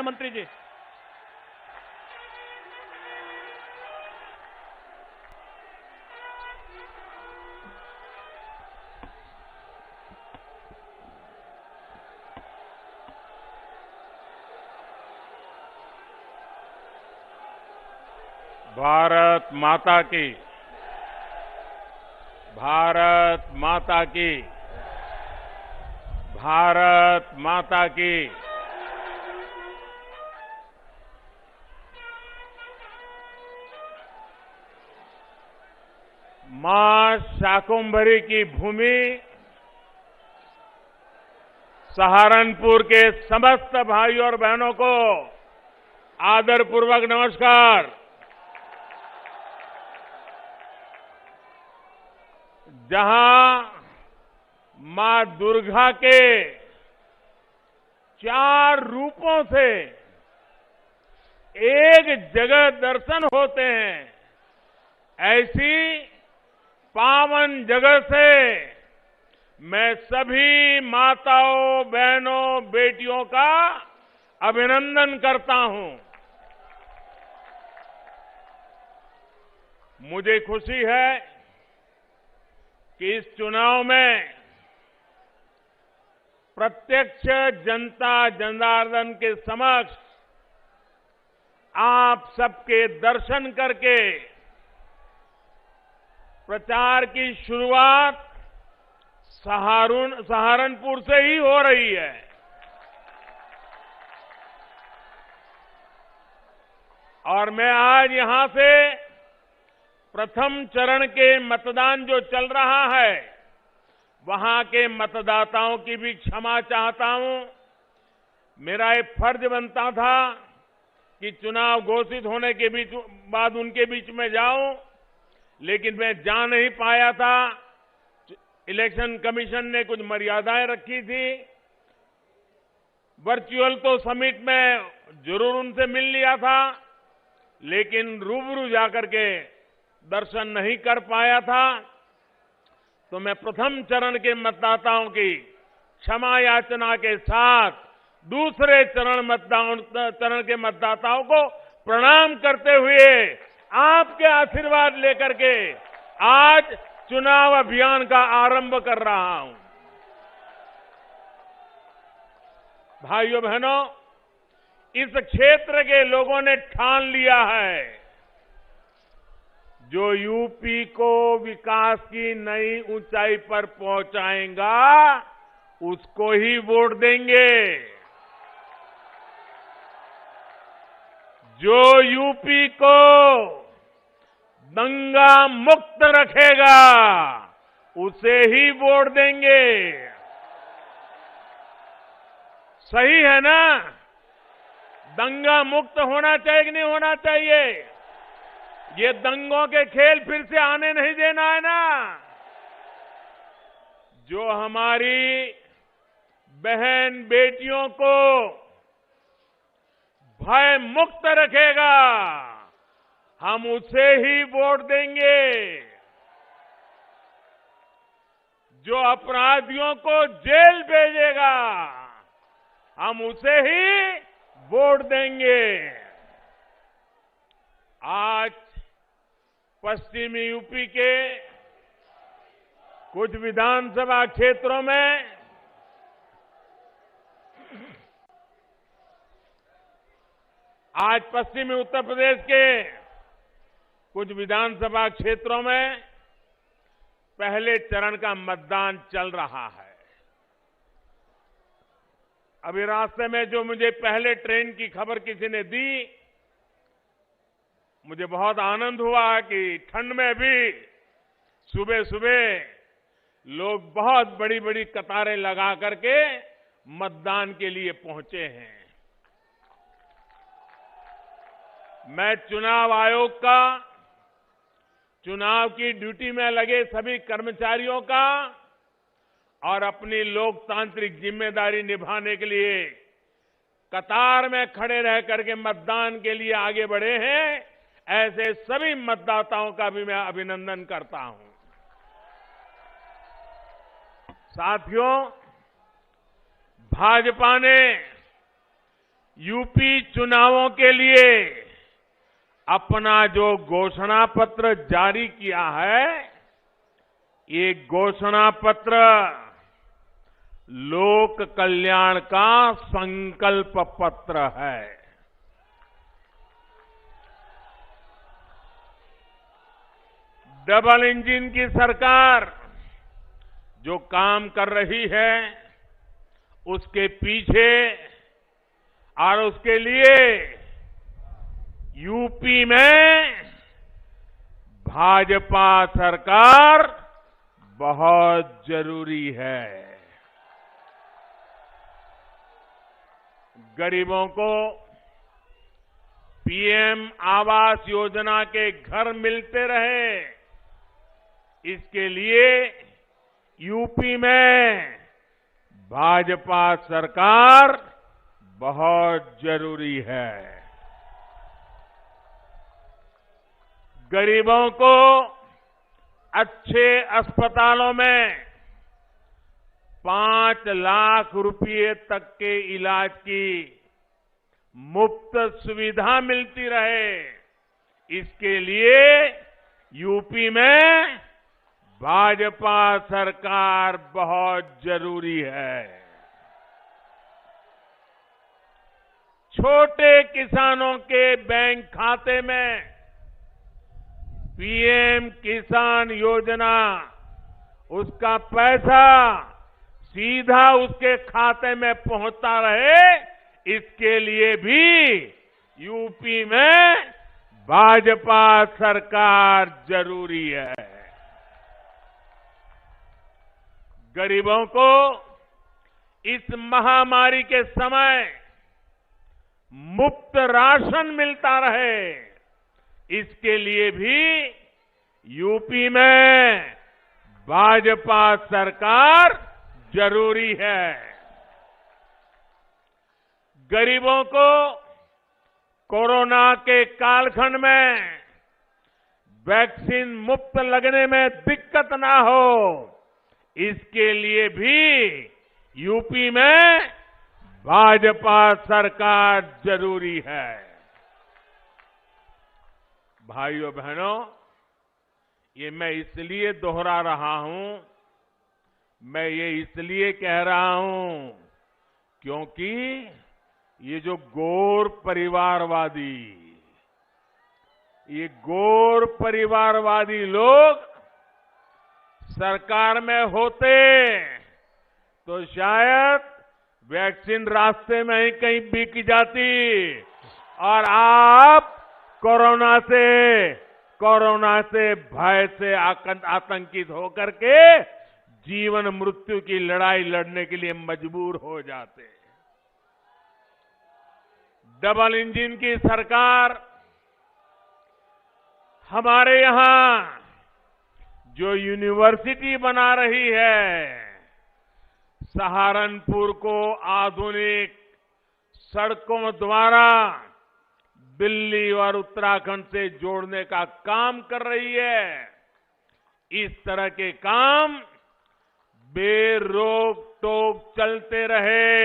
मंत्री जी। भारत माता की, भारत माता की, भारत माता की। मां शाकुंभरी की भूमि सहारनपुर के समस्त भाइयों और बहनों को आदरपूर्वक नमस्कार। जहां मां दुर्गा के 4 रूपों से एक जगह दर्शन होते हैं, ऐसी पावन जगह से मैं सभी माताओं, बहनों, बेटियों का अभिनंदन करता हूं। मुझे खुशी है कि इस चुनाव में प्रत्यक्ष जनता जनार्दन के समक्ष आप सबके दर्शन करके प्रचार की शुरुआत सहारनपुर से ही हो रही है। और मैं आज यहां से प्रथम चरण के मतदान जो चल रहा है, वहां के मतदाताओं की भी क्षमा चाहता हूं। मेरा एक फर्ज बनता था कि चुनाव घोषित होने के बाद उनके बीच में जाऊं, लेकिन मैं जा नहीं पाया था। इलेक्शन कमीशन ने कुछ मर्यादाएं रखी थी। वर्चुअल तो समिट में जरूर उनसे मिल लिया था, लेकिन रूबरू जाकर के दर्शन नहीं कर पाया था। तो मैं प्रथम चरण के मतदाताओं की क्षमा याचना के साथ दूसरे चरण के मतदाताओं को प्रणाम करते हुए आपके आशीर्वाद लेकर के आज चुनाव अभियान का आरंभ कर रहा हूं। भाइयों बहनों, इस क्षेत्र के लोगों ने ठान लिया है, जो यूपी को विकास की नई ऊंचाई पर पहुंचाएगा, उसको ही वोट देंगे। जो यूपी को दंगा मुक्त रखेगा, उसे ही वोट देंगे। सही है ना? दंगा मुक्त होना चाहिए कि नहीं होना चाहिए? ये दंगों के खेल फिर से आने नहीं देना है ना। जो हमारी बहन बेटियों को भय मुक्त रखेगा, हम उसे ही वोट देंगे। जो अपराधियों को जेल भेजेगा, हम उसे ही वोट देंगे। आज पश्चिमी यूपी के कुछ विधानसभा क्षेत्रों में पश्चिमी उत्तर प्रदेश के कुछ विधानसभा क्षेत्रों में पहले चरण का मतदान चल रहा है। अभी रास्ते में जो मुझे पहले ट्रेन की खबर किसी ने दी, मुझे बहुत आनंद हुआ कि ठंड में भी सुबह सुबह लोग बहुत बड़ी बड़ी कतारें लगा करके मतदान के लिए पहुंचे हैं। मैं चुनाव आयोग का, चुनाव की ड्यूटी में लगे सभी कर्मचारियों का और अपनी लोकतांत्रिक जिम्मेदारी निभाने के लिए कतार में खड़े रह करके मतदान के लिए आगे बढ़े हैं, ऐसे सभी मतदाताओं का भी मैं अभिनंदन करता हूं। साथियों, भाजपा ने यूपी चुनावों के लिए अपना जो घोषणा पत्र जारी किया है, ये घोषणा पत्र लोक कल्याण का संकल्प पत्र है। डबल इंजन की सरकार जो काम कर रही है, उसके पीछे और उसके लिए यूपी में भाजपा सरकार बहुत जरूरी है। गरीबों को पीएम आवास योजना के घर मिलते रहे, इसके लिए यूपी में भाजपा सरकार बहुत जरूरी है। गरीबों को अच्छे अस्पतालों में 5 लाख रुपए तक के इलाज की मुफ्त सुविधा मिलती रहे, इसके लिए यूपी में भाजपा सरकार बहुत जरूरी है। छोटे किसानों के बैंक खाते में पीएम किसान योजना, उसका पैसा सीधा उसके खाते में पहुंचता रहे, इसके लिए भी यूपी में भाजपा सरकार जरूरी है। गरीबों को इस महामारी के समय मुफ्त राशन मिलता रहे, इसके लिए भी यूपी में भाजपा सरकार जरूरी है। गरीबों को कोरोना के कालखंड में वैक्सीन मुफ्त लगने में दिक्कत ना हो, इसके लिए भी यूपी में भाजपा सरकार जरूरी है। भाइयों बहनों, ये मैं इसलिए दोहरा रहा हूं, मैं ये इसलिए कह रहा हूं क्योंकि ये जो गौर परिवारवादी लोग सरकार में होते तो शायद वैक्सीन रास्ते में ही कहीं बिक जाती और आप कोरोना से भय से आतंकित होकर के जीवन मृत्यु की लड़ाई लड़ने के लिए मजबूर हो जाते। डबल इंजन की सरकार हमारे यहां जो यूनिवर्सिटी बना रही है, सहारनपुर को आधुनिक सड़कों द्वारा दिल्ली और उत्तराखंड से जोड़ने का काम कर रही है। इस तरह के काम बेरोक टोक चलते रहे,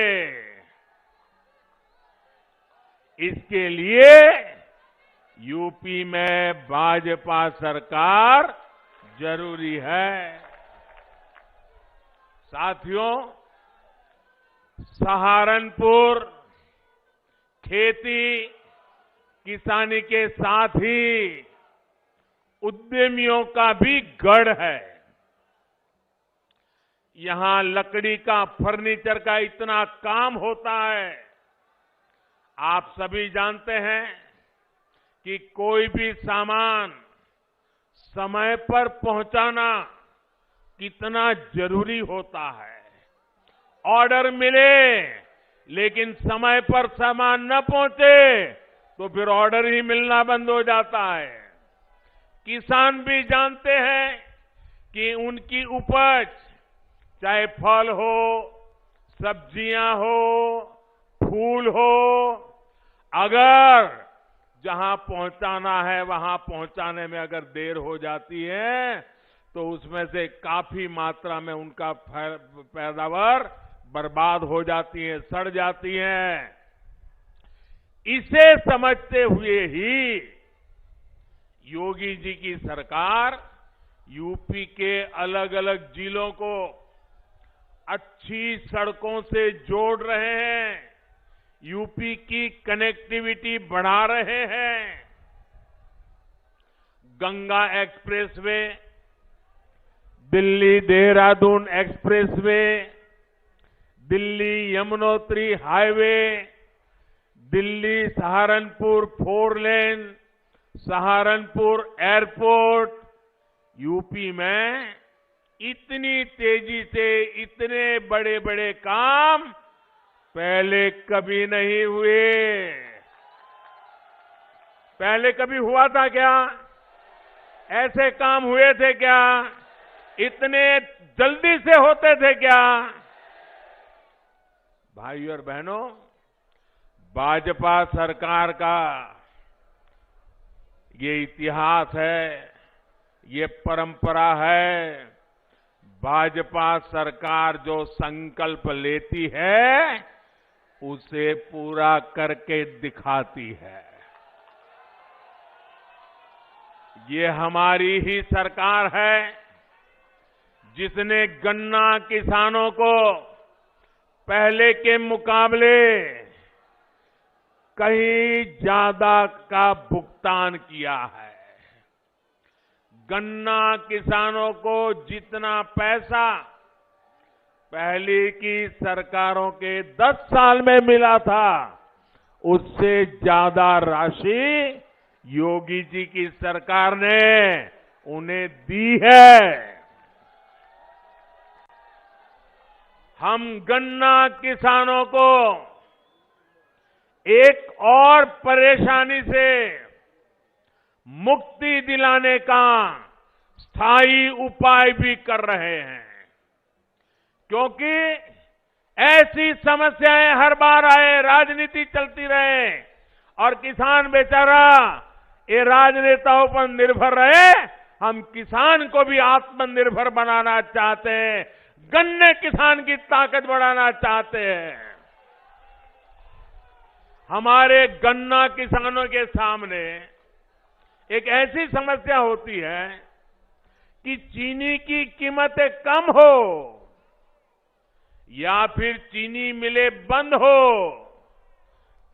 इसके लिए यूपी में भाजपा सरकार जरूरी है। साथियों, सहारनपुर खेती किसानी के साथ ही उद्यमियों का भी गढ़ है। यहां लकड़ी का, फर्नीचर का इतना काम होता है। आप सभी जानते हैं कि कोई भी सामान समय पर पहुंचाना कितना जरूरी होता है। ऑर्डर मिले लेकिन समय पर सामान न पहुंचे तो फिर ऑर्डर ही मिलना बंद हो जाता है। किसान भी जानते हैं कि उनकी उपज, चाहे फल हो, सब्जियां हो, फूल हो, अगर जहां पहुंचाना है वहां पहुंचाने में अगर देर हो जाती है तो उसमें से काफी मात्रा में उनका पैदावार बर्बाद हो जाती है, सड़ जाती है। इसे समझते हुए ही योगी जी की सरकार यूपी के अलग अलग जिलों को अच्छी सड़कों से जोड़ रहे हैं, यूपी की कनेक्टिविटी बढ़ा रहे हैं। Ganga expressway, Delhi Dehradun expressway, Delhi Yamunotri highway, Delhi Saharanpur 4 लेन, सहारनपुर एयरपोर्ट, यूपी में इतनी तेजी से इतने बड़े बड़े काम पहले कभी नहीं हुए। पहले कभी हुआ था क्या? ऐसे काम हुए थे क्या? इतने जल्दी से होते थे क्या? भाइयों और बहनों, भाजपा सरकार का ये इतिहास है, ये परंपरा है। भाजपा सरकार जो संकल्प लेती है उसे पूरा करके दिखाती है। ये हमारी ही सरकार है जिसने गन्ना किसानों को पहले के मुकाबले कहीं ज्यादा का भुगतान किया है। गन्ना किसानों को जितना पैसा पहले की सरकारों के 10 साल में मिला था, उससे ज्यादा राशि योगी जी की सरकार ने उन्हें दी है। हम गन्ना किसानों को एक और परेशानी से मुक्ति दिलाने का स्थायी उपाय भी कर रहे हैं, क्योंकि ऐसी समस्याएं हर बार आए, राजनीति चलती रहे और किसान बेचारा ये राजनेताओं पर निर्भर रहे। हम किसान को भी आत्मनिर्भर बनाना चाहते हैं, गन्ने किसान की ताकत बढ़ाना चाहते हैं। हमारे गन्ना किसानों के सामने एक ऐसी समस्या होती है कि चीनी की कीमतें कम हो या फिर चीनी मिलें बंद हो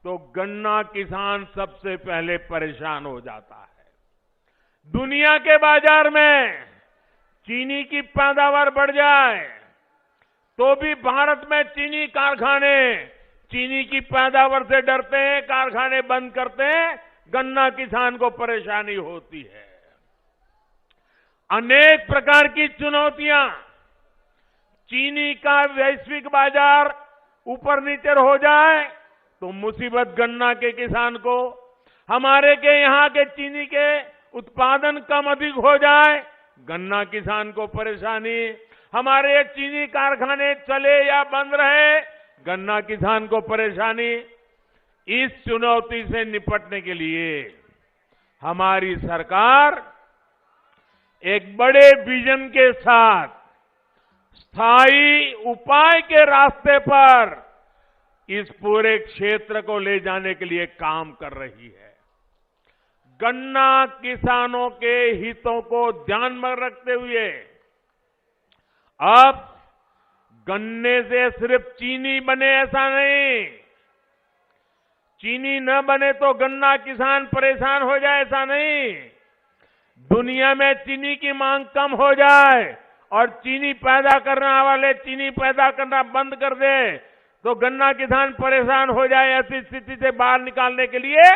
तो गन्ना किसान सबसे पहले परेशान हो जाता है। दुनिया के बाजार में चीनी की पैदावार बढ़ जाए तो भी भारत में चीनी कारखाने चीनी की पैदावार से डरते हैं, कारखाने बंद करते हैं, गन्ना किसान को परेशानी होती है। अनेक प्रकार की चुनौतियां, चीनी का वैश्विक बाजार ऊपर नीचे हो जाए तो मुसीबत गन्ना के किसान को, हमारे के यहाँ के चीनी के उत्पादन कम अधिक हो जाए गन्ना किसान को परेशानी, हमारे चीनी कारखाने चले या बंद रहे गन्ना किसान को परेशानी। इस चुनौती से निपटने के लिए हमारी सरकार एक बड़े विजन के साथ स्थायी उपाय के रास्ते पर इस पूरे क्षेत्र को ले जाने के लिए काम कर रही है। गन्ना किसानों के हितों को ध्यान में रखते हुए अब गन्ने से सिर्फ चीनी बने ऐसा नहीं, चीनी न बने तो गन्ना किसान परेशान हो जाए ऐसा नहीं, दुनिया में चीनी की मांग कम हो जाए और चीनी पैदा करने वाले चीनी पैदा करना बंद कर दे तो गन्ना किसान परेशान हो जाए, ऐसी स्थिति से बाहर निकालने के लिए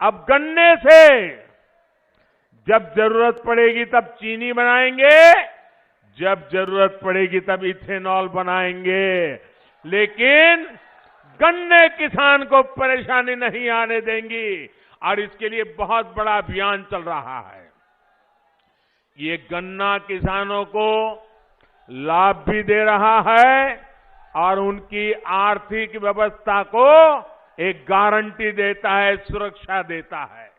अब गन्ने से जब जरूरत पड़ेगी तब चीनी बनाएंगे, जब जरूरत पड़ेगी तब इथेनॉल बनाएंगे, लेकिन गन्ने किसान को परेशानी नहीं आने देंगी और इसके लिए बहुत बड़ा अभियान चल रहा है। ये गन्ना किसानों को लाभ भी दे रहा है और उनकी आर्थिक व्यवस्था को एक गारंटी देता है, सुरक्षा देता है।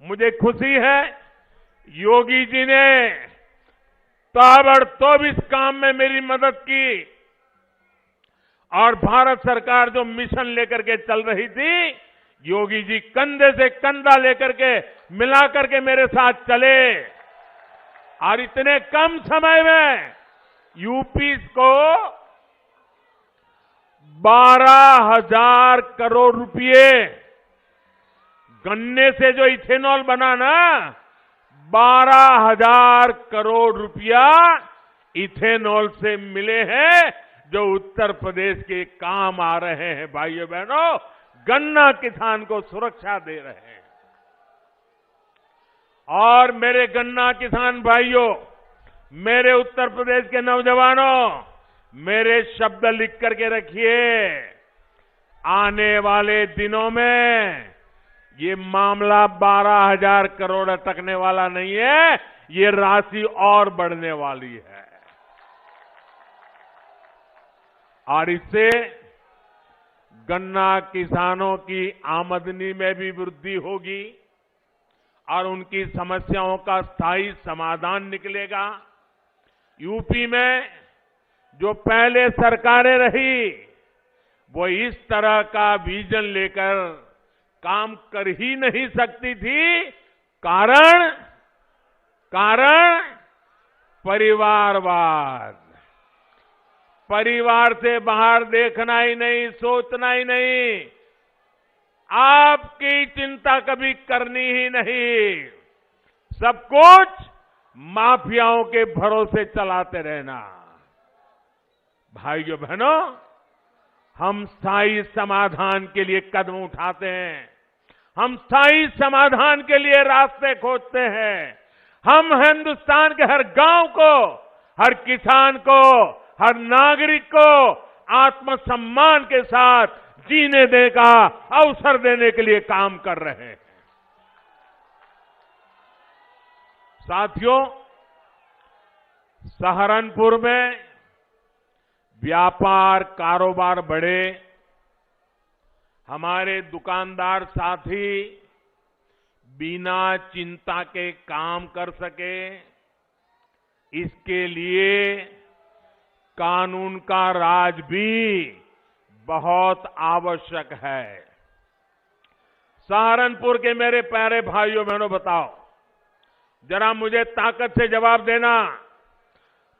मुझे खुशी है योगी जी ने ताबड़तोड़ इस काम में मेरी मदद की और भारत सरकार जो मिशन लेकर के चल रही थी योगी जी कंधे से कंधा लेकर के मिला करके मेरे साथ चले और इतने कम समय में यूपी को 12,000 करोड़ रुपए गन्ने से जो इथेनॉल बना ना 12,000 करोड़ रुपया इथेनॉल से मिले हैं जो उत्तर प्रदेश के काम आ रहे हैं। भाइयों बहनों, गन्ना किसान को सुरक्षा दे रहे हैं। और मेरे गन्ना किसान भाइयों, मेरे उत्तर प्रदेश के नौजवानों, मेरे शब्द लिख करके रखिए, आने वाले दिनों में ये मामला 12,000 करोड़ अटकने वाला नहीं है, ये राशि और बढ़ने वाली है। और इससे गन्ना किसानों की आमदनी में भी वृद्धि होगी और उनकी समस्याओं का स्थायी समाधान निकलेगा। यूपी में जो पहले सरकारें रही वो इस तरह का विजन लेकर काम कर ही नहीं सकती थी। कारण परिवारवाद, परिवार से बाहर देखना ही नहीं, सोचना ही नहीं, आपकी चिंता कभी करनी ही नहीं, सब कुछ माफियाओं के भरोसे चलाते रहना। भाइयों बहनों, हम स्थायी समाधान के लिए कदम उठाते हैं, हम स्थायी समाधान के लिए रास्ते खोजते हैं। हम हिंदुस्तान के हर गांव को, हर किसान को, हर नागरिक को आत्मसम्मान के साथ जीने देने का अवसर देने के लिए काम कर रहे हैं। साथियों, सहारनपुर में व्यापार कारोबार बढ़े, हमारे दुकानदार साथी बिना चिंता के काम कर सके, इसके लिए कानून का राज भी बहुत आवश्यक है। सहारनपुर के मेरे प्यारे भाइयों बहनों, बताओ जरा मुझे ताकत से जवाब देना,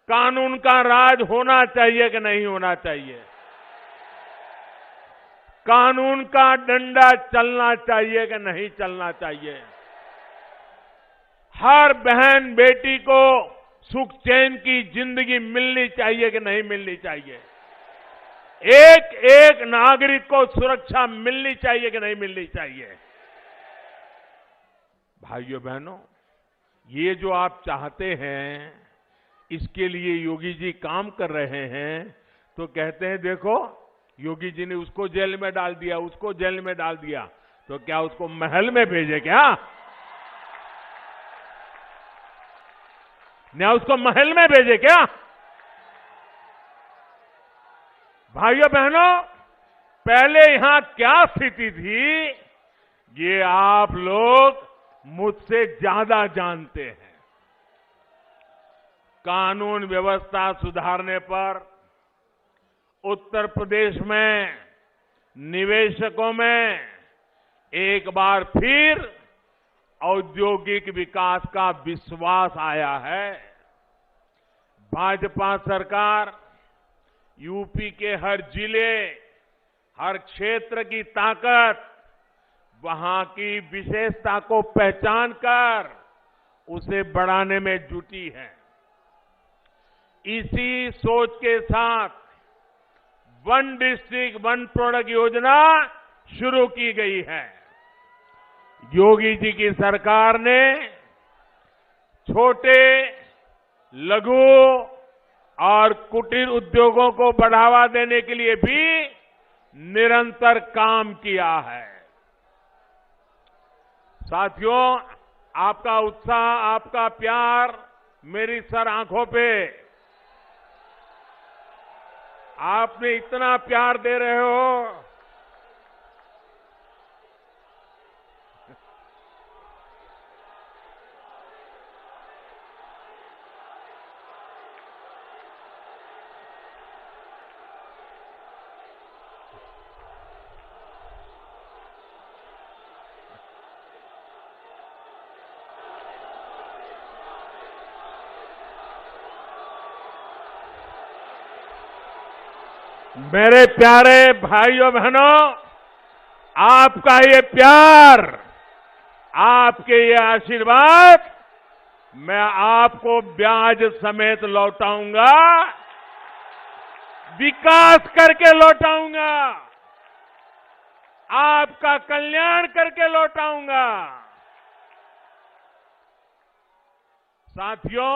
कानून का राज होना चाहिए कि नहीं होना चाहिए? कानून का डंडा चलना चाहिए कि नहीं चलना चाहिए? हर बहन बेटी को सुख चैन की जिंदगी मिलनी चाहिए कि नहीं मिलनी चाहिए? एक एक नागरिक को सुरक्षा मिलनी चाहिए कि नहीं मिलनी चाहिए? भाइयों बहनों, ये जो आप चाहते हैं, इसके लिए योगी जी काम कर रहे हैं। तो कहते हैं देखो, योगी जी ने उसको जेल में डाल दिया, उसको जेल में डाल दिया, तो क्या उसको महल में भेजे क्या? क्या उसको महल में भेजे क्या? भाइयों बहनों, पहले यहां क्या स्थिति थी, ये आप लोग मुझसे ज्यादा जानते हैं। कानून व्यवस्था सुधारने पर उत्तर प्रदेश में निवेशकों में एक बार फिर औद्योगिक विकास का विश्वास आया है। भाजपा सरकार यूपी के हर जिले, हर क्षेत्र की ताकत, वहां की विशेषता को पहचान कर उसे बढ़ाने में जुटी है। इसी सोच के साथ वन डिस्ट्रिक्ट वन प्रोडक्ट योजना शुरू की गई है। योगी जी की सरकार ने छोटे, लघु और कुटीर उद्योगों को बढ़ावा देने के लिए भी निरंतर काम किया है। साथियों, आपका उत्साह, आपका प्यार मेरी सर आंखों पे, आपने इतना प्यार दे रहे हो। मेरे प्यारे भाइयों बहनों, आपका ये प्यार, आपके ये आशीर्वाद मैं आपको ब्याज समेत लौटाऊंगा, विकास करके लौटाऊंगा, आपका कल्याण करके लौटाऊंगा। साथियों,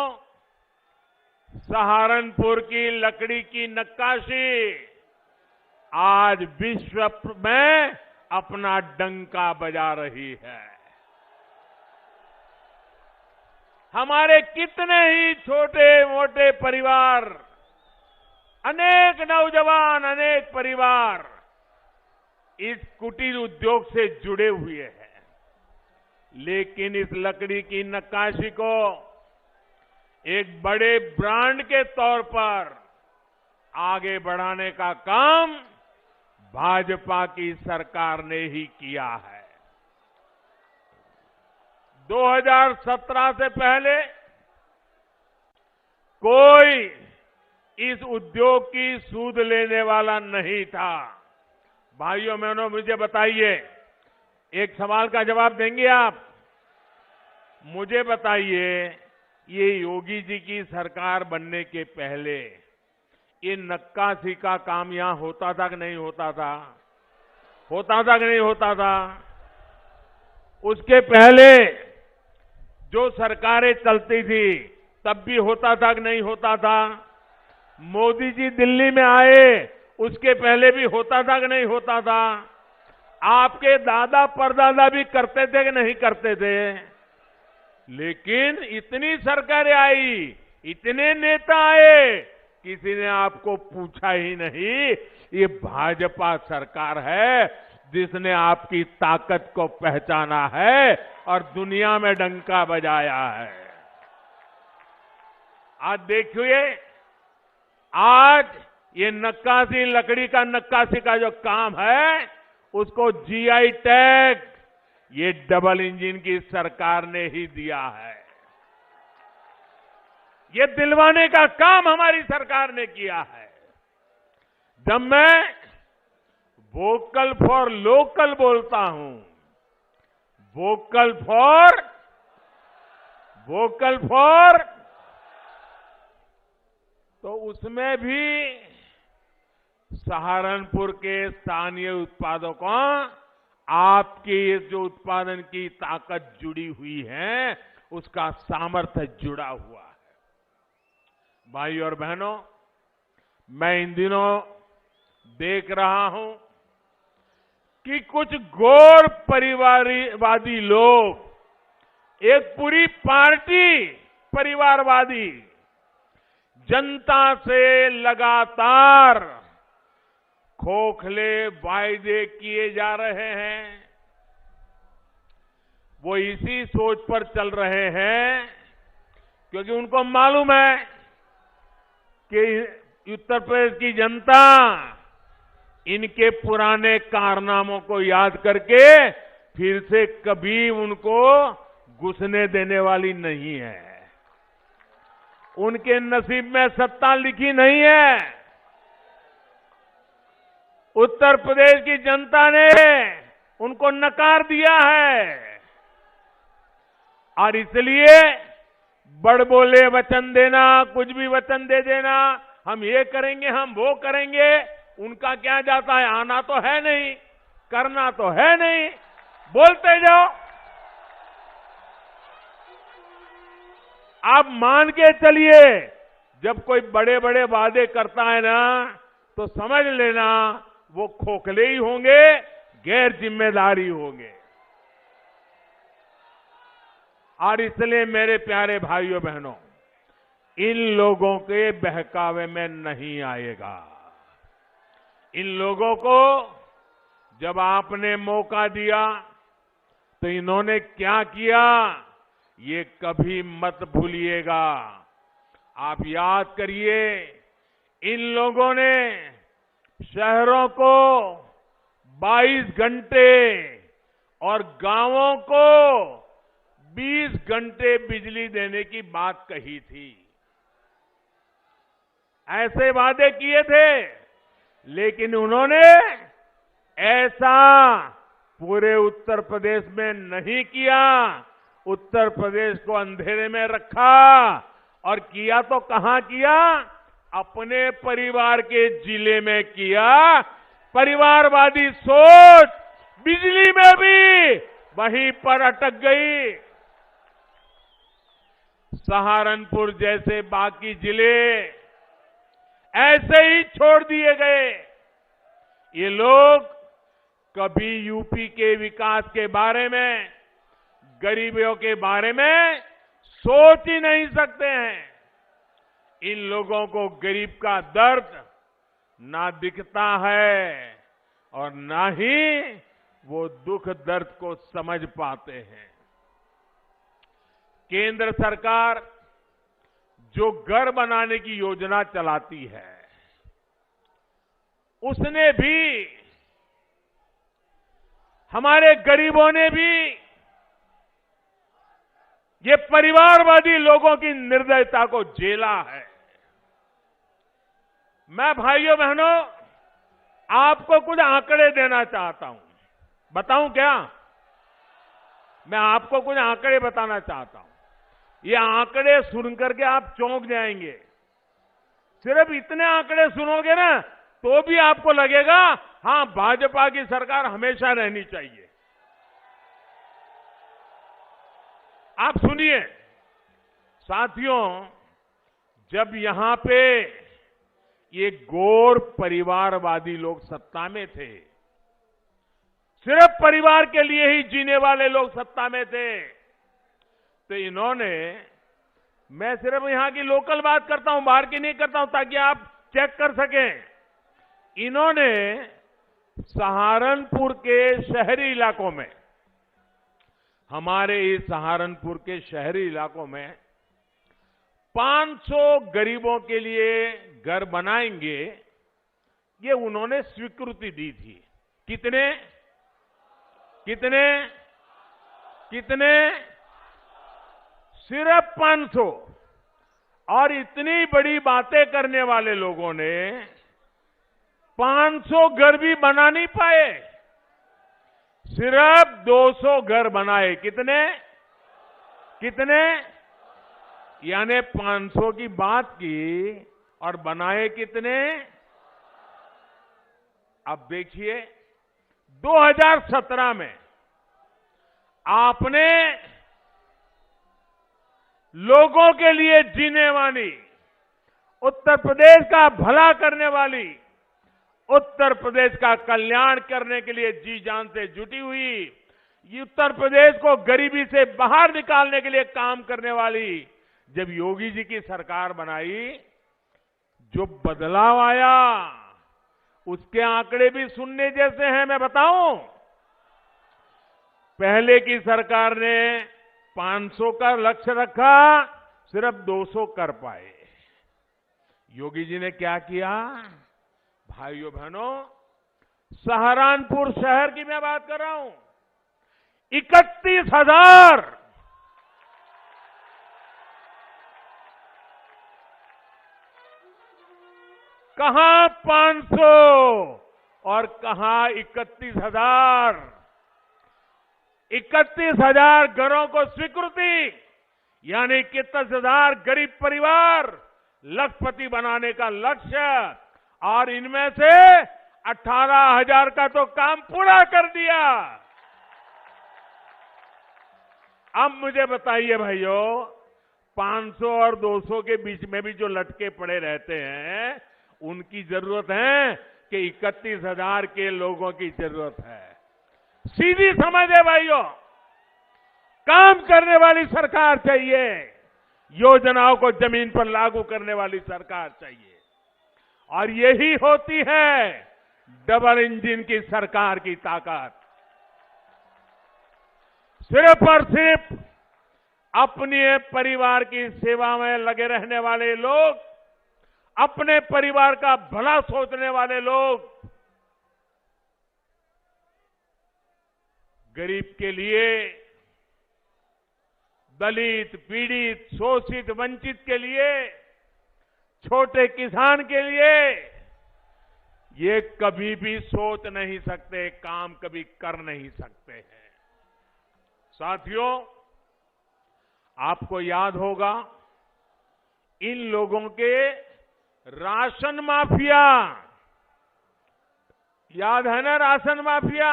सहारनपुर की लकड़ी की नक्काशी आज विश्व में अपना डंका बजा रही है। हमारे कितने ही छोटे मोटे परिवार, अनेक नौजवान, अनेक परिवार इस कुटीर उद्योग से जुड़े हुए हैं, लेकिन इस लकड़ी की नक्काशी को एक बड़े ब्रांड के तौर पर आगे बढ़ाने का काम भाजपा की सरकार ने ही किया है। 2017 से पहले कोई इस उद्योग की सूद लेने वाला नहीं था। भाइयों बहनों, मुझे बताइए, एक सवाल का जवाब देंगे आप? मुझे बताइए, ये योगी जी की सरकार बनने के पहले ये नक्काशी का काम यहां होता था कि नहीं होता था? होता था कि नहीं होता था? उसके पहले जो सरकारें चलती थी तब भी होता था कि नहीं होता था? मोदी जी दिल्ली में आए उसके पहले भी होता था कि नहीं होता था? आपके दादा परदादा भी करते थे कि नहीं करते थे? लेकिन इतनी सरकारें आई, इतने नेता आए, किसी ने आपको पूछा ही नहीं। ये भाजपा सरकार है जिसने आपकी ताकत को पहचाना है और दुनिया में डंका बजाया है। आज देखिए, आज ये नक्काशी, लकड़ी का नक्काशी का जो काम है, उसको जीआई टैग ये डबल इंजन की सरकार ने ही दिया है। ये दिलवाने का काम हमारी सरकार ने किया है। जब मैं वोकल फॉर लोकल बोलता हूं, वोकल फॉर तो उसमें भी सहारनपुर के स्थानीय उत्पादों को आपकी जो उत्पादन की ताकत जुड़ी हुई है, उसका सामर्थ्य जुड़ा हुआ है। भाई और बहनों, मैं इन दिनों देख रहा हूं कि कुछ गौर परिवारवादी लोग, एक पूरी पार्टी परिवारवादी, जनता से लगातार खोखले वायदे किए जा रहे हैं। वो इसी सोच पर चल रहे हैं क्योंकि उनको मालूम है कि उत्तर प्रदेश की जनता इनके पुराने कारनामों को याद करके फिर से कभी उनको घुसने देने वाली नहीं है। उनके नसीब में सत्ता लिखी नहीं है। उत्तर प्रदेश की जनता ने उनको नकार दिया है और इसलिए बड़बोले वचन देना, कुछ भी वचन दे देना, हम ये करेंगे, हम वो करेंगे, उनका क्या जाता है? आना तो है नहीं, करना तो है नहीं, बोलते जाओ। आप मान के चलिए, जब कोई बड़े बड़े वादे करता है ना, तो समझ लेना वो खोखले ही होंगे, गैर जिम्मेदारी होंगे। और इसलिए मेरे प्यारे भाइयों बहनों, इन लोगों के बहकावे में नहीं आएगा। इन लोगों को जब आपने मौका दिया तो इन्होंने क्या किया, ये कभी मत भूलिएगा। आप याद करिए, इन लोगों ने शहरों को 22 घंटे और गांवों को 20 घंटे बिजली देने की बात कही थी। ऐसे वादे किए थे, लेकिन उन्होंने ऐसा पूरे उत्तर प्रदेश में नहीं किया। उत्तर प्रदेश को अंधेरे में रखा और किया तो कहां किया? अपने परिवार के जिले में किया। परिवारवादी सोच बिजली में भी वहीं पर अटक गई। सहारनपुर जैसे बाकी जिले ऐसे ही छोड़ दिए गए। ये लोग कभी यूपी के विकास के बारे में, गरीबों के बारे में सोच ही नहीं सकते हैं। इन लोगों को गरीब का दर्द ना दिखता है और ना ही वो दुख दर्द को समझ पाते हैं। केंद्र सरकार जो घर बनाने की योजना चलाती है, उसने भी, हमारे गरीबों ने भी ये परिवारवादी लोगों की निर्दयता को झेला है। मैं भाइयों बहनों आपको कुछ आंकड़े देना चाहता हूं। बताऊं क्या? मैं आपको कुछ आंकड़े बताना चाहता हूं। ये आंकड़े सुनकर के आप चौंक जाएंगे। सिर्फ इतने आंकड़े सुनोगे ना तो भी आपको लगेगा हां, भाजपा की सरकार हमेशा रहनी चाहिए। आप सुनिए साथियों, जब यहां पे ये गौर परिवारवादी लोग सत्ता में थे, सिर्फ परिवार के लिए ही जीने वाले लोग सत्ता में थे, तो इन्होंने, मैं सिर्फ यहां की लोकल बात करता हूं, बाहर की नहीं करता हूं, ताकि आप चेक कर सकें। इन्होंने सहारनपुर के शहरी इलाकों में, हमारे इस सहारनपुर के शहरी इलाकों में 500 गरीबों के लिए घर बनाएंगे, ये उन्होंने स्वीकृति दी थी। कितने कितने कितने? सिर्फ 500। और इतनी बड़ी बातें करने वाले लोगों ने 500 घर भी बना नहीं पाए, सिर्फ 200 घर बनाए। कितने कितने? यानी 500 की बात की और बनाए कितने? अब देखिए 2017 में आपने लोगों के लिए जीने वाली, उत्तर प्रदेश का भला करने वाली, उत्तर प्रदेश का कल्याण करने के लिए जी जान से जुटी हुई, उत्तर प्रदेश को गरीबी से बाहर निकालने के लिए काम करने वाली जब योगी जी की सरकार बनाई, जो बदलाव आया उसके आंकड़े भी सुनने जैसे हैं। मैं बताऊं, पहले की सरकार ने 500 का लक्ष्य रखा, सिर्फ 200 कर पाए। योगी जी ने क्या किया? भाइयों बहनों, सहारनपुर शहर की मैं बात कर रहा हूं, 31,000 कहां 500 और कहां 31,000। 31,000 घरों को स्वीकृति, यानी 31,000 गरीब परिवार लखपति बनाने का लक्ष्य, और इनमें से 18,000 का तो काम पूरा कर दिया। अब मुझे बताइए भाइयों, 500 और 200 के बीच में भी जो लटके पड़े रहते हैं, उनकी जरूरत है कि 31,000 के लोगों की जरूरत है। सीधी समझ है भाइयों, काम करने वाली सरकार चाहिए, योजनाओं को जमीन पर लागू करने वाली सरकार चाहिए, और यही होती है डबल इंजन की सरकार की ताकत। सिर्फ और सिर्फ अपने परिवार की सेवा में लगे रहने वाले लोग, अपने परिवार का भला सोचने वाले लोग, गरीब के लिए, दलित, पीड़ित, शोषित, वंचित के लिए, छोटे किसान के लिए ये कभी भी सोच नहीं सकते, काम कभी कर नहीं सकते हैं। साथियों, आपको याद होगा इन लोगों के राशन माफिया, याद है ना राशन माफिया?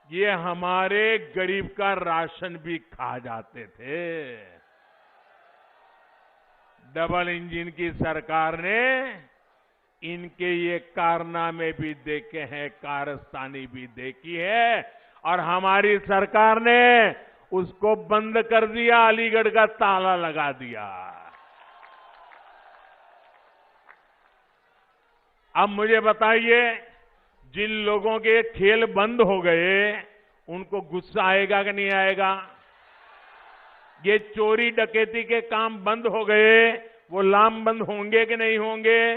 ये हमारे गरीब का राशन भी खा जाते थे। डबल इंजन की सरकार ने इनके ये कारनामे भी देखे हैं, कारस्तानी भी देखी है, और हमारी सरकार ने उसको बंद कर दिया, अलीगढ़ का ताला लगा दिया। अब मुझे बताइए, जिन लोगों के खेल बंद हो गए उनको गुस्सा आएगा कि नहीं आएगा? ये चोरी डकैती के काम बंद हो गए, वो लामबंद होंगे कि नहीं होंगे?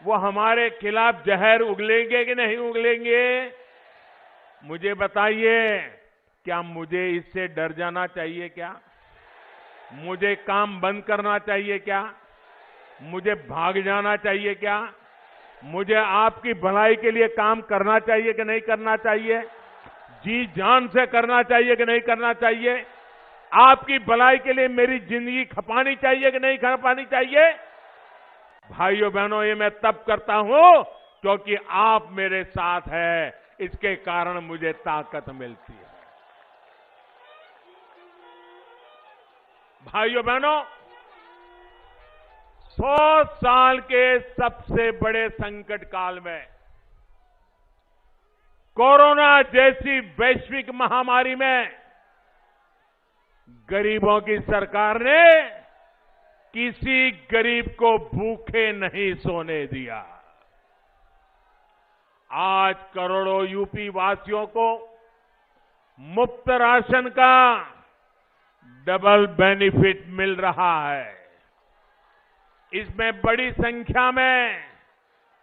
वो हमारे खिलाफ जहर उगलेंगे कि नहीं उगलेंगे? मुझे बताइए, क्या मुझे इससे डर जाना चाहिए क्या? मुझे काम बंद करना चाहिए क्या? मुझे भाग जाना चाहिए क्या? मुझे आपकी भलाई के लिए काम करना चाहिए कि नहीं करना चाहिए? जी जान से करना चाहिए कि नहीं करना चाहिए? आपकी भलाई के लिए मेरी जिंदगी खपानी चाहिए कि नहीं खपानी चाहिए? भाइयों बहनों, ये मैं तब करता हूं क्योंकि आप मेरे साथ हैं, इसके कारण मुझे ताकत मिलती है। भाइयों बहनों, 100 साल के सबसे बड़े संकट काल में, कोरोना जैसी वैश्विक महामारी में गरीबों की सरकार ने किसी गरीब को भूखे नहीं सोने दिया। आज करोड़ों यूपी वासियों को मुफ्त राशन का डबल बेनिफिट मिल रहा है। इसमें बड़ी संख्या में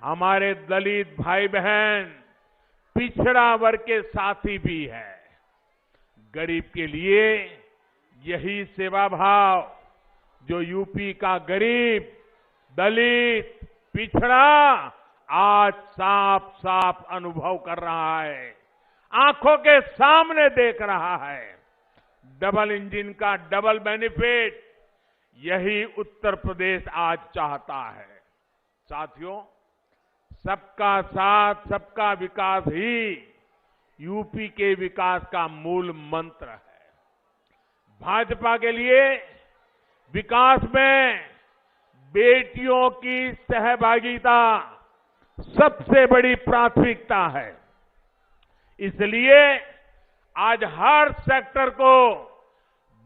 हमारे दलित भाई बहन, पिछड़ा वर्ग के साथी भी हैं। गरीब के लिए यही सेवा भाव जो यूपी का गरीब, दलित, पिछड़ा आज साफ साफ अनुभव कर रहा है, आंखों के सामने देख रहा है। डबल इंजन का डबल बेनिफिट यही उत्तर प्रदेश आज चाहता है। साथियों, सबका साथ, सबका विकास ही यूपी के विकास का मूल मंत्र है। भाजपा के लिए विकास में बेटियों की सहभागिता सबसे बड़ी प्राथमिकता है। इसलिए आज हर सेक्टर को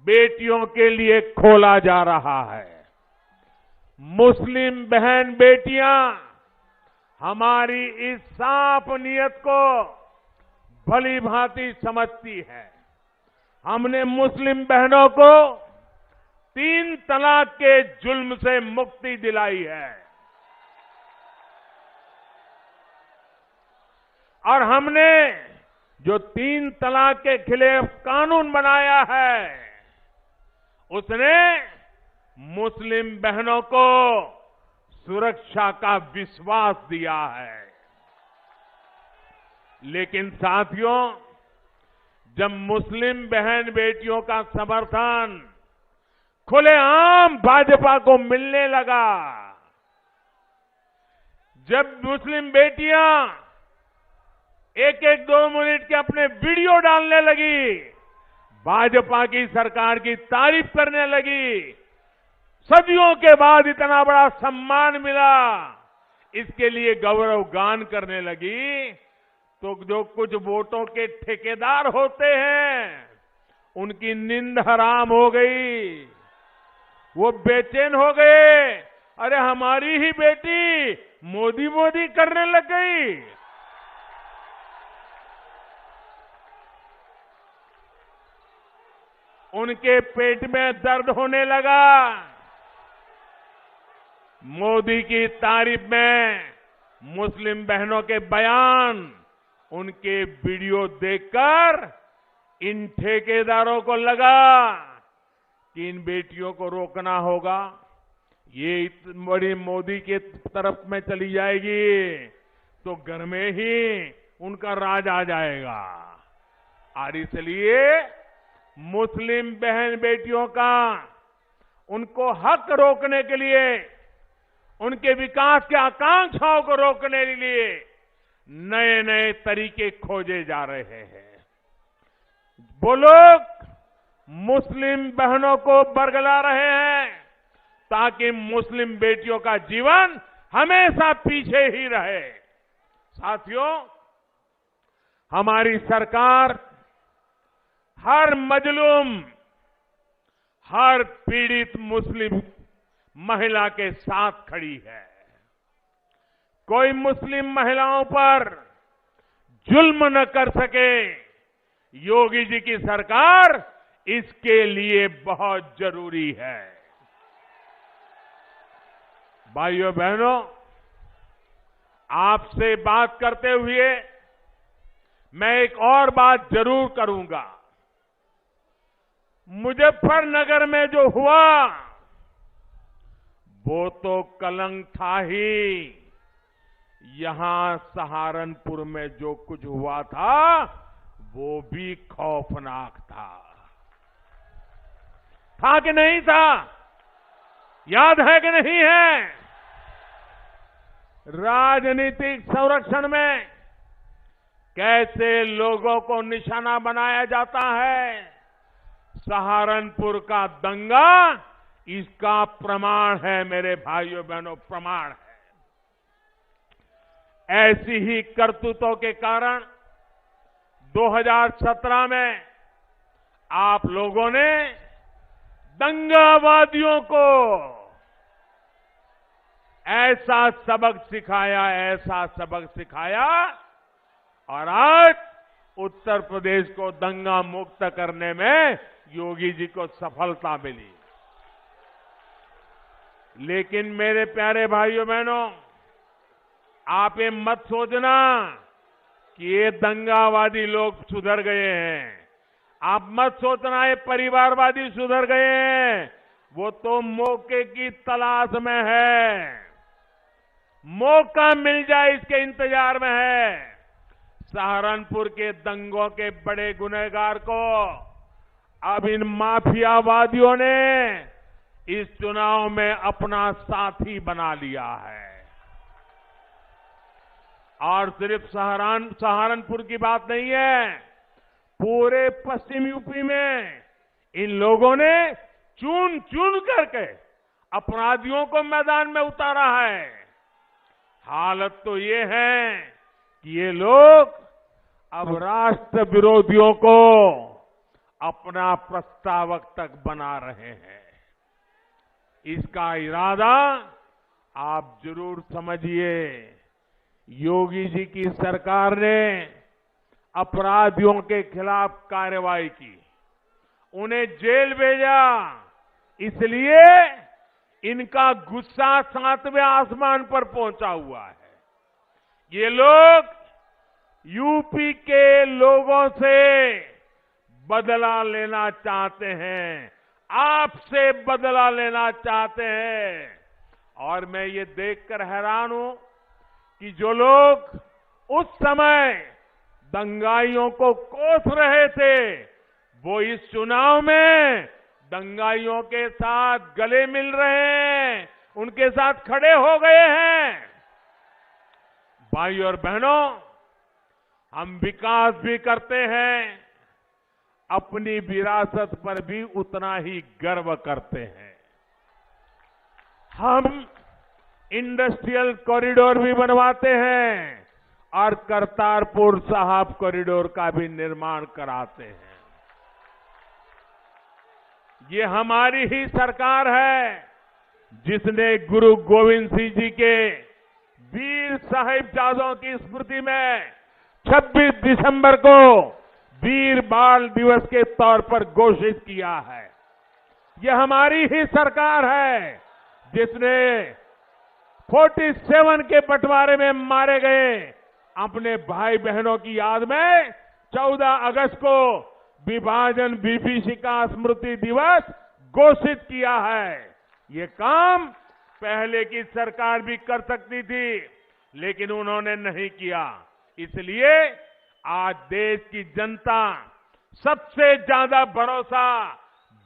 बेटियों के लिए खोला जा रहा है। मुस्लिम बहन बेटियां हमारी इस साफ नियत को भली भांति समझती है। हमने मुस्लिम बहनों को 3 तलाक के जुल्म से मुक्ति दिलाई है और हमने जो 3 तलाक के खिलाफ कानून बनाया है, उसने मुस्लिम बहनों को सुरक्षा का विश्वास दिया है। लेकिन साथियों, जब मुस्लिम बहन बेटियों का समर्थन खुलेआम भाजपा को मिलने लगा, जब मुस्लिम बेटियां 1-1, 2 मिनट के अपने वीडियो डालने लगी, भाजपा की सरकार की तारीफ करने लगी, सदियों के बाद इतना बड़ा सम्मान मिला, इसके लिए गौरव गान करने लगी, तो जो कुछ वोटों के ठेकेदार होते हैं उनकी नींद हराम हो गई। वो बेचैन हो गए, अरे हमारी ही बेटी मोदी मोदी करने लग गई। उनके पेट में दर्द होने लगा। मोदी की तारीफ में मुस्लिम बहनों के बयान, उनके वीडियो देखकर इन ठेकेदारों को लगा कि इन बेटियों को रोकना होगा, ये इतनी बड़ी मोदी के तरफ में चली जाएगी तो घर में ही उनका राज आ जाएगा। और इसलिए मुस्लिम बहन बेटियों का उनको हक रोकने के लिए, उनके विकास के आकांक्षाओं को रोकने के लिए नए नए तरीके खोजे जा रहे हैं। वो लोग मुस्लिम बहनों को बरगला रहे हैं ताकि मुस्लिम बेटियों का जीवन हमेशा पीछे ही रहे। साथियों, हमारी सरकार हर मजलूम, हर पीड़ित मुस्लिम महिला के साथ खड़ी है। कोई मुस्लिम महिलाओं पर जुल्म न कर सके, योगी जी की सरकार इसके लिए बहुत जरूरी है। भाइयों बहनों, आपसे बात करते हुए मैं एक और बात जरूर करूंगा। मुजफ्फरनगर में जो हुआ वो तो कलंक था ही, यहां सहारनपुर में जो कुछ हुआ था वो भी खौफनाक था कि नहीं था? याद है कि नहीं है? राजनीतिक संरक्षण में कैसे लोगों को निशाना बनाया जाता है, सहारनपुर का दंगा इसका प्रमाण है मेरे भाइयों बहनों, प्रमाण है। ऐसी ही करतूतों के कारण 2017 में आप लोगों ने दंगावादियों को ऐसा सबक सिखाया और आज उत्तर प्रदेश को दंगा मुक्त करने में योगी जी को सफलता मिली। लेकिन मेरे प्यारे भाइयों बहनों, आप ये मत सोचना कि ये दंगावादी लोग सुधर गए हैं। आप मत सोचना ये परिवारवादी सुधर गए हैं। वो तो मौके की तलाश में है, मौका मिल जाए इसके इंतजार में है। सहारनपुर के दंगों के बड़े गुनहगार को अब इन माफियावादियों ने इस चुनाव में अपना साथी बना लिया है। और सिर्फ सहारनपुर की बात नहीं है, पूरे पश्चिम यूपी में इन लोगों ने चुन चुन करके अपराधियों को मैदान में उतारा है। हालत तो ये है कि ये लोग अब राष्ट्र विरोधियों को अपना प्रस्तावक तक बना रहे हैं। इसका इरादा आप जरूर समझिए। योगी जी की सरकार ने अपराधियों के खिलाफ कार्रवाई की, उन्हें जेल भेजा, इसलिए इनका गुस्सा 7वें आसमान पर पहुंचा हुआ है। ये लोग यूपी के लोगों से बदला लेना चाहते हैं, आपसे बदला लेना चाहते हैं। और मैं ये देखकर हैरान हूं कि जो लोग उस समय दंगाइयों को कोस रहे थे, वो इस चुनाव में दंगाइयों के साथ गले मिल रहे हैं, उनके साथ खड़े हो गए हैं। भाइयों और बहनों, हम विकास भी करते हैं, अपनी विरासत पर भी उतना ही गर्व करते हैं। हम इंडस्ट्रियल कॉरिडोर भी बनवाते हैं और करतारपुर साहिब कॉरिडोर का भी निर्माण कराते हैं। ये हमारी ही सरकार है जिसने गुरु गोविंद सिंह जी के वीर साहिबजादों की स्मृति में 26 दिसंबर को वीर बाल दिवस के तौर पर घोषित किया है। यह हमारी ही सरकार है जिसने 47 के बंटवारे में मारे गए अपने भाई बहनों की याद में 14 अगस्त को विभाजन विभीषिका स्मृति दिवस घोषित किया है। ये काम पहले की सरकार भी कर सकती थी, लेकिन उन्होंने नहीं किया। इसलिए आज देश की जनता सबसे ज्यादा भरोसा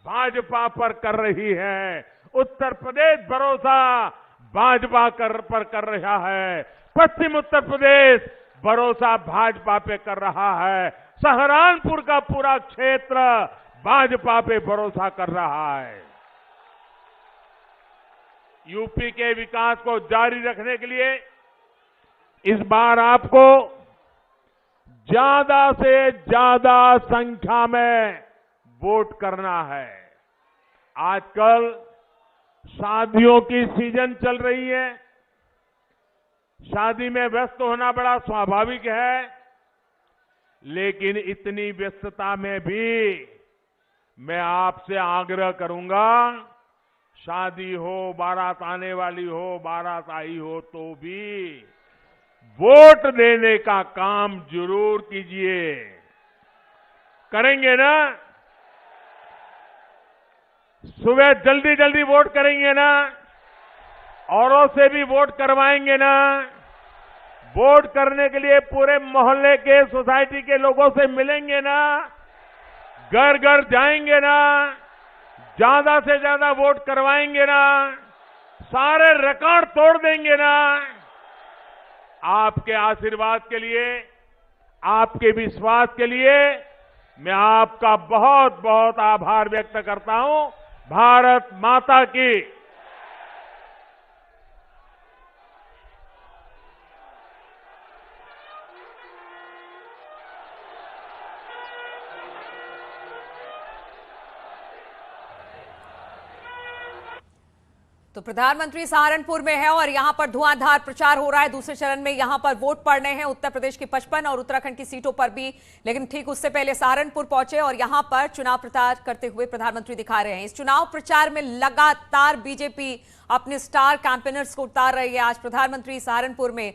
भाजपा पर कर रही है। उत्तर प्रदेश भरोसा भाजपा पर कर रहा है। पश्चिम उत्तर प्रदेश भरोसा भाजपा पे कर रहा है। सहारनपुर का पूरा क्षेत्र भाजपा पे भरोसा कर रहा है। यूपी के विकास को जारी रखने के लिए इस बार आपको ज्यादा से ज्यादा संख्या में वोट करना है। आजकल शादियों की सीजन चल रही है। शादी में व्यस्त होना बड़ा स्वाभाविक है, लेकिन इतनी व्यस्तता में भी मैं आपसे आग्रह करूंगा, शादी हो, बारात आने वाली हो, बारात आई हो, तो भी वोट देने का काम जरूर कीजिए। करेंगे ना? सुबह जल्दी जल्दी वोट करेंगे ना? औरों से भी वोट करवाएंगे ना? वोट करने के लिए पूरे मोहल्ले के, सोसाइटी के लोगों से मिलेंगे ना? घर घर जाएंगे ना? ज्यादा से ज्यादा वोट करवाएंगे ना? सारे रिकॉर्ड तोड़ देंगे ना? आपके आशीर्वाद के लिए, आपके विश्वास के लिए मैं आपका बहुत बहुत आभार व्यक्त करता हूं। भारत माता की। तो प्रधानमंत्री सहारनपुर में है और यहां पर धुआंधार प्रचार हो रहा है। दूसरे चरण में यहां पर वोट पड़ने हैं उत्तर प्रदेश की 55 और उत्तराखंड की सीटों पर भी, लेकिन ठीक उससे पहले सहारनपुर पहुंचे और यहां पर चुनाव प्रचार करते हुए प्रधानमंत्री दिखा रहे हैं। इस चुनाव प्रचार में लगातार बीजेपी अपने स्टार कैंपेनर्स को उतार रही है। आज प्रधानमंत्री सहारनपुर में